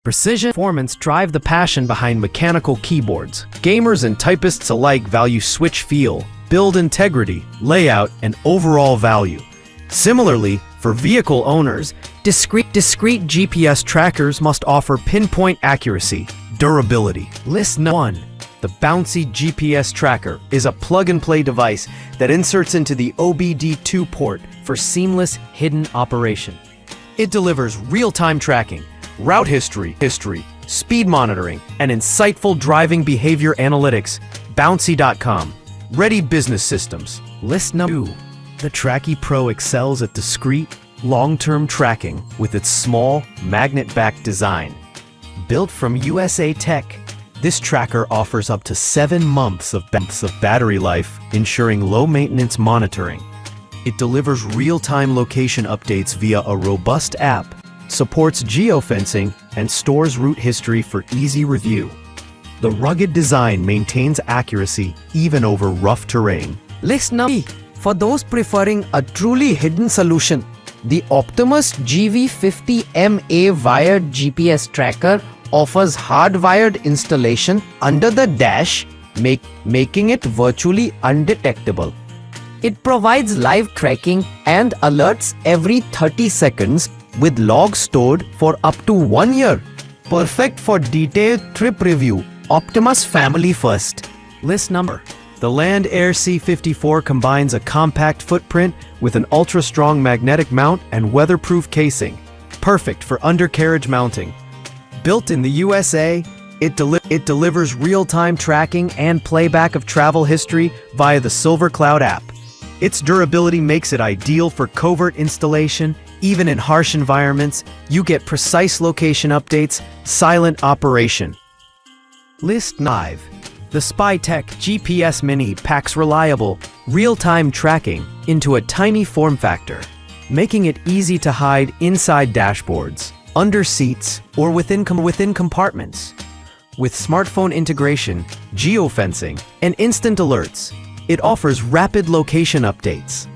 Precision performance drive the passion behind mechanical keyboards. Gamers and typists alike value switch feel, build integrity, layout, and overall value. Similarly, for vehicle owners, discrete GPS trackers must offer pinpoint accuracy, durability. List 1. The Bouncie GPS tracker is a plug-and-play device that inserts into the OBD2 port for seamless hidden operation. It delivers real-time tracking, route history, speed monitoring, and insightful driving behavior analytics. Bouncie.com. Ready business systems. List 2. The Tracki Pro excels at discrete, long-term tracking with its small, magnet-backed design. Built from USA Tech, this tracker offers up to 7 months of battery life, ensuring low-maintenance monitoring. It delivers real-time location updates via a robust app, supports geofencing, and stores route history for easy review. The rugged design maintains accuracy even over rough terrain. List 3. For those preferring a truly hidden solution, the Optimus GV50MA wired GPS tracker offers hardwired installation under the dash, making it virtually undetectable. It provides live tracking and alerts every 30 seconds with logs stored for up to 1 year. Perfect for detailed trip review. Optimus family first. List number. The LandAirSea 54 combines a compact footprint with an ultra-strong magnetic mount and weatherproof casing, perfect for undercarriage mounting. Built in the USA, it delivers real-time tracking and playback of travel history via the Silver Cloud app. Its durability makes it ideal for covert installation. Even in harsh environments, you get precise location updates, silent operation. List 5. The Tec GPS Mini packs reliable, real-time tracking into a tiny form factor, making it easy to hide inside dashboards, under seats, or within compartments. With smartphone integration, geofencing, and instant alerts, it offers rapid location updates.